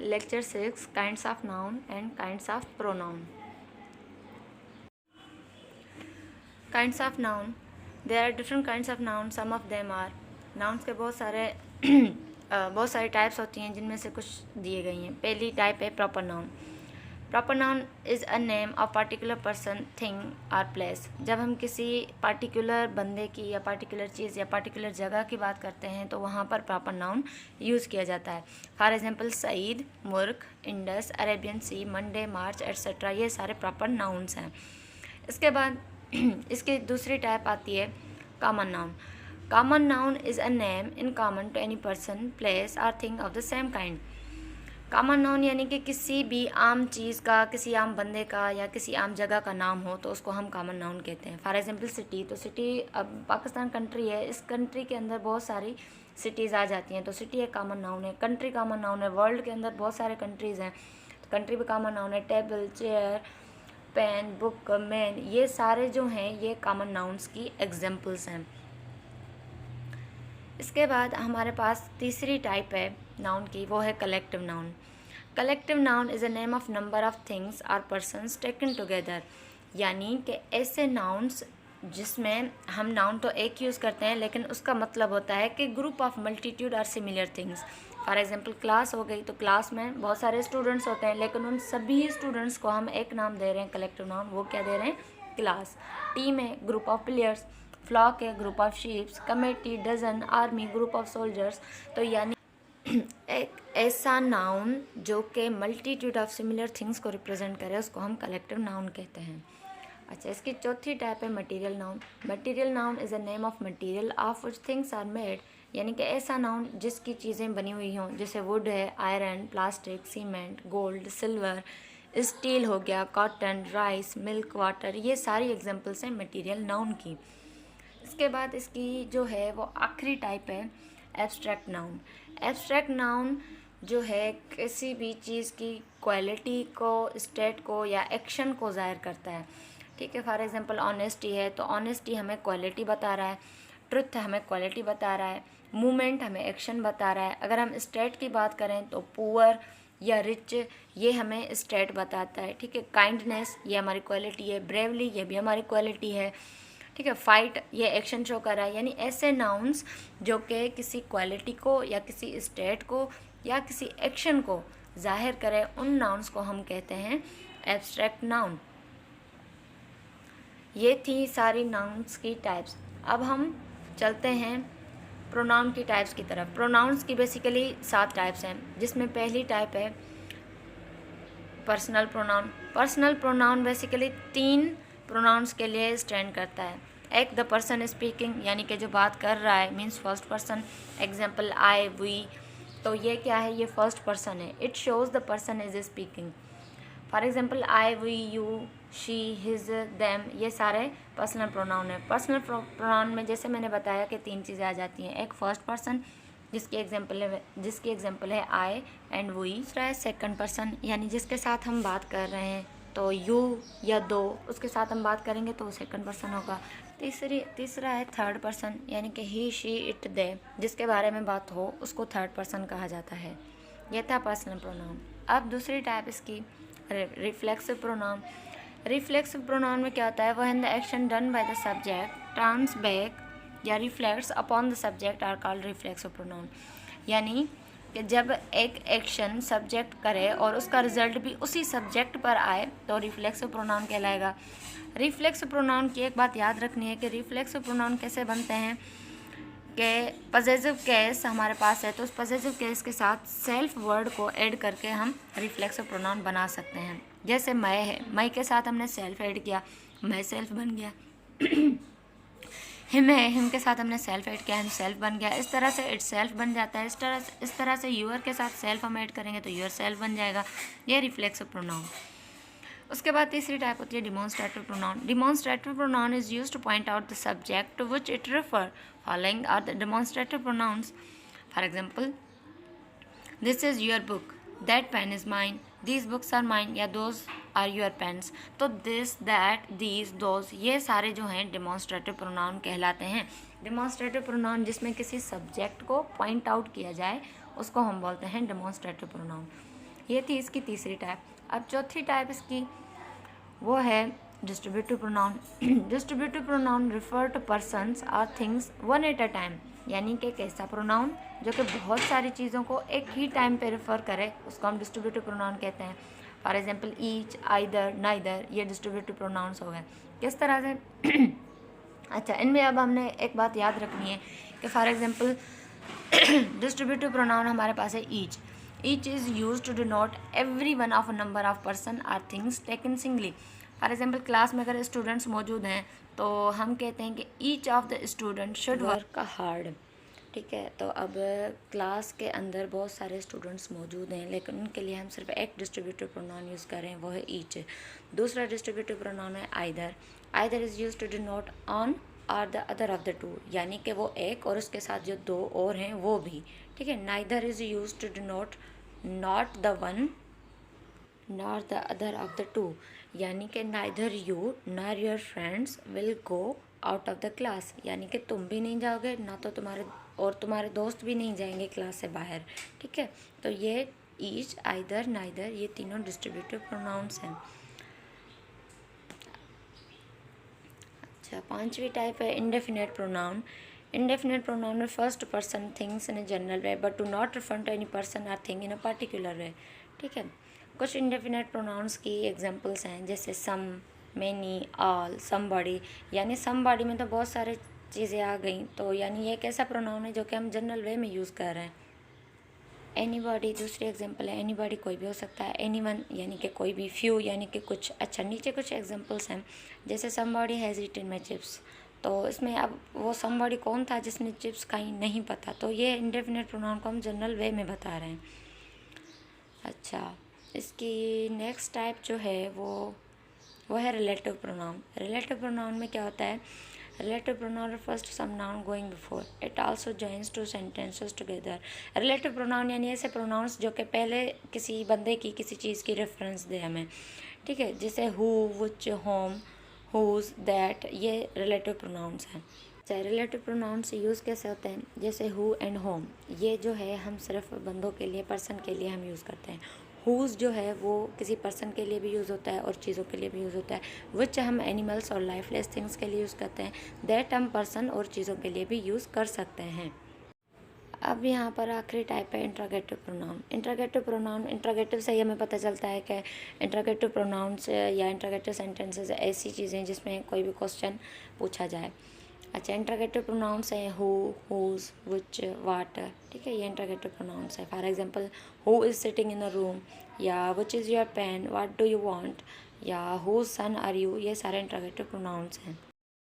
lecture 6 kinds of noun and kinds of pronoun. Kinds of noun. There are different kinds of noun. Some of them are nouns के बहुत सारे types होती हैं जिनमें से कुछ दिए गई हैं. पहली टाइप है proper noun. Proper noun is a name of particular person, thing और प्लेस. जब हम किसी पार्टिकुलर बंदे की या पार्टिकुलर चीज़ या पार्टिकुलर जगह की बात करते हैं तो वहाँ पर प्रॉपर नाउन यूज़ किया जाता है. फॉर एग्जांपल सईद, मुर्ख, इंडस, अरेबियन सी, मंडे, मार्च एट्सेट्रा, ये सारे प्रॉपर नाउन्स हैं. इसके बाद इसकी दूसरी टाइप आती है common noun. Common noun is a name in common to any person, place और thing of the same kind. Common noun यानी कि किसी भी आम चीज़ का, किसी आम बंदे का या किसी आम जगह का नाम हो तो उसको हम कॉमन नाउन कहते हैं. For example city. तो सिटी, अब पाकिस्तान कंट्री है, इस कंट्री के अंदर बहुत सारी सिटीज़ आ जाती हैं तो सिटी एक कॉमन नाउन है. कंट्री कॉमन नाउन है. वर्ल्ड के अंदर बहुत सारे कंट्रीज़ हैं तो कंट्री भी कॉमन नाउन है. Table, chair, pen, book, man, ये सारे जो हैं ये कॉमन नाउन्स की एग्जाम्पल्स हैं. इसके बाद हमारे पास तीसरी टाइप है नाउन की, वो है collective noun. Collective noun is a name of number of things और पर्सनस टेकन टुगेदर. यानी कि ऐसे नाउन्स जिसमें हम नाउन तो एक यूज़ करते हैं लेकिन उसका मतलब होता है कि ग्रुप ऑफ मल्टीट्यूड और similar things. For example class हो गई तो क्लास में बहुत सारे स्टूडेंट्स होते हैं लेकिन उन सभी स्टूडेंट्स को हम एक नाम दे रहे हैं, कलेक्टिव नाउन. वो क्या दे रहे हैं? क्लास. टीम है, ग्रुप ऑफ प्लेयर्स. फ्लॉक है, group of sheeps. Committee, dozen, army, group of soldiers. तो यानी एक ऐसा नाउन जो कि मल्टीट्यूड ऑफ सिमिलर थिंग्स को रिप्रेजेंट करे उसको हम कलेक्टिव नाउन कहते हैं. अच्छा, इसकी चौथी टाइप है material noun. Material noun is a name of material of which things are made. यानी कि ऐसा नाउन जिसकी चीज़ें बनी हुई हों, जैसे वुड है, iron, plastic, cement, gold, silver, steel हो गया, कॉटन, राइस, मिल्क, वाटर, ये सारी एग्जांपल्स हैं मटेरियल नाउन की. इसके बाद इसकी जो है वो आखिरी टाइप है एब्स्ट्रैक्ट नाउन. एब्स्ट्रैक्ट नाउन जो है किसी भी चीज़ की क्वालिटी को, स्टेट को या एक्शन को ज़ाहिर करता है. ठीक है. फॉर एग्जांपल ऑनेस्टी है तो ऑनेस्टी हमें क्वालिटी बता रहा है. ट्रुथ हमें क्वालिटी बता रहा है. मूवमेंट हमें एक्शन बता रहा है. अगर हम स्टेट की बात करें तो पुअर या रिच, ये हमें स्टेट बताता है. ठीक है. काइंडनेस, ये हमारी क्वालिटी है. ब्रेवली, ये भी हमारी क्वालिटी है. ठीक है. फाइट, ये एक्शन शो कर रहा है. यानी ऐसे नाउन्स जो कि किसी क्वालिटी को या किसी स्टेट को या किसी एक्शन को जाहिर करें, उन नाउन्स को हम कहते हैं एब्स्ट्रैक्ट नाउन. ये थी सारी नाउन्स की टाइप्स. अब हम चलते हैं प्रोनाउन की टाइप्स की तरफ. प्रोनाउंस की बेसिकली 7 टाइप्स हैं जिसमें पहली टाइप है personal pronoun. Personal pronoun basically 3 pronouns के लिए स्टैंड करता है. एक, द पर्सन स्पीकिंग, यानी कि जो बात कर रहा है, means first person. Example I, we, तो ये क्या है? ये फर्स्ट पर्सन है. It shows the person is speaking. For example I, we, you, she, his, them, ये सारे पर्सनल प्रोनाउन है. पर्सनल प्रोनाउन में जैसे मैंने बताया कि 3 चीज़ें आ जाती हैं. एक फर्स्ट पर्सन जिसकी एग्जाम्पल है आई एंड वी. दूसरा है सेकंड पर्सन, यानी जिसके साथ हम बात कर रहे हैं तो यू या दो, उसके साथ हम बात करेंगे तो वो सेकंड पर्सन होगा. तीसरा है थर्ड पर्सन, यानी कि ही, शी, इट, दे, जिसके बारे में बात हो उसको थर्ड पर्सन कहा जाता है. यह था पर्सनल प्रोनाउन. अब दूसरी टाइप इसकी रिफ्लेक्सिव प्रोनाउन. रिफ्लेक्सिव प्रोनाउन में क्या होता है? When the action done by the subject turns back या reflects upon the subject are called reflexive pronoun. यानी कि जब एक एक्शन सब्जेक्ट करे और उसका रिजल्ट भी उसी सब्जेक्ट पर आए तो रिफ्लेक्सिव प्रोनाउन कहलाएगा. रिफ्लेक्सिव प्रोनाउन की एक बात याद रखनी है कि रिफ्लेक्सिव प्रोनाउन कैसे बनते हैं कि पॉसेसिव केस हमारे पास है तो उस पॉसेसिव केस के साथ सेल्फ वर्ड को ऐड करके हम रिफ्लेक्सिव प्रोनाउन बना सकते हैं. जैसे मैं है, मैं के साथ हमने सेल्फ ऐड किया, मैं सेल्फ बन गया. हिम है, हिम के साथ हमने सेल्फ ऐड किया, हिम सेल्फ बन गया. इस तरह से इट सेल्फ बन जाता है. इस तरह से यूअर के साथ सेल्फ हम ऐड करेंगे तो यूअर सेल्फ बन जाएगा. यह रिफ्लेक्सिव प्रोनाउन. उसके बाद तीसरी टाइप होती है demonstrative pronoun. Demonstrative pronoun is used to point out the subject to which it refer. Following are the demonstrative pronouns. For example, this is your book, that pen is mine, these books are mine, या those are your pens. तो this, that, these, those, ये सारे जो हैं demonstrative pronoun कहलाते हैं. Demonstrative pronoun जिसमें किसी सब्जेक्ट को पॉइंट आउट किया जाए उसको हम बोलते हैं डिमॉन्स्ट्रेटिव प्रोनाउन. ये थी इसकी तीसरी टाइप। अब चौथी टाइप इसकी वो है distributive pronoun. Distributive pronoun refer to persons और things one at a time, यानी कि एक ऐसा प्रोनाउन जो कि बहुत सारी चीज़ों को एक ही टाइम पे रिफ़र करे, उसको हम डिस्ट्रीब्यूटिव प्रोनाउन कहते हैं। For example each, either, neither, ये डिस्ट्रीब्यूटिव प्रोनाउंस हो गए। किस तरह से अच्छा, इनमें अब हमने एक बात याद रखनी है कि फॉर एग्जांपल डिस्ट्रीब्यूटिव प्रोनाउन हमारे पास है each. Each is use to denote every one of a number of person or things taken singly. For example class में अगर स्टूडेंट्स मौजूद हैं तो हम कहते हैं कि each of the student should work hard. ठीक है, तो अब क्लास के अंदर बहुत सारे स्टूडेंट्स मौजूद हैं, लेकिन उनके लिए हम सिर्फ एक डिस्ट्रीब्यूटिव प्रोनाउन यूज़ कर रहे हैं, वो है ईच। दूसरा डिस्ट्रीब्यूटिव प्रोनाउन है either. Either is use to denote one or the other of the two, यानी कि वो एक और उसके साथ जो दो और हैं वो भी। ठीक है, neither is use to denote not the one not the other of the two, यानी कि neither you nor your friends will go out of the class, यानी कि तुम भी नहीं जाओगे ना तो तुम्हारे दोस्त भी नहीं जाएंगे क्लास से बाहर। ठीक है, तो ये ईच, आइदर, नाइदर, ये तीनों डिस्ट्रीब्यूटिव प्रोनाउंस हैं। अच्छा, पांचवी टाइप है indefinite pronoun. Indefinite pronoun refers to person, things in a general way but do not refer to any person or thing in a particular way। ठीक है, कुछ indefinite pronounce की एग्जांपल्स हैं, जैसे सम, मैनी, ऑल, समबॉडी। यानी somebody में तो बहुत सारे चीज़ें आ गई, तो यानी ये एक ऐसा प्रोनाउन है जो कि हम जनरल वे में यूज़ कर रहे हैं। एनीबॉडी दूसरी एग्जांपल है, एनीबॉडी कोई भी हो सकता है। एनीवन यानी कि कोई भी। फ्यू यानी कि कुछ। अच्छा, नीचे कुछ एग्जांपल्स हैं, जैसे somebody has eaten my chips, तो इसमें अब वो समबॉडी कौन था जिसने चिप्स खाई, नहीं पता, तो ये इंडेफिनेट प्रोनाउन को हम जनरल वे में बता रहे हैं। अच्छा, इसकी नेक्स्ट टाइप जो है वो है रिलेटिव प्रोनाउन। रिलेटिव प्रोनाउन में क्या होता है? Relative pronoun refers to some noun going before. It also joins two sentences together. Relative pronoun यानी ऐसे प्रोनाउंस जो कि पहले किसी बंदे की, किसी चीज़ की रेफरेंस दे हमें। ठीक है, जैसे who, which, whom, whose, that, ये रिलेटिव प्रोनाउंस हैं। अच्छा, रिलेटिव प्रोनाउंस यूज़ कैसे होते हैं? जैसे हु एंड होम, ये जो है हम सिर्फ बंदों के लिए, पर्सन के लिए हम यूज़ करते हैं। हुज़ जो है वो किसी पर्सन के लिए भी यूज़ होता है और चीज़ों के लिए भी यूज़ होता है। विच हम एनिमल्स और लाइफलेस थिंग्स के लिए यूज़ करते हैं। दैट हम पर्सन और चीज़ों के लिए भी यूज़ कर सकते हैं। अब यहाँ पर आखिरी टाइप है interrogative pronoun. Interrogative pronoun, interrogative से ही हमें पता चलता है कि इंट्रोगेटिव प्रोनाउंस या इंट्रोगेटिव सेंटेंसेस ऐसी चीज़ें जिसमें कोई भी क्वेश्चन पूछा जाए। अच्छा, इंट्रोगेटिव प्रोनाउंस है हु, हुज, विच, वाट। ठीक है, ये इंट्रोगेटिव प्रोनाउंस है। For example who is sitting in a room, या which is your pen, what do you want, या हुज सन आर यू, ये सारे इंट्रोगेटिव प्रोनाउंस हैं।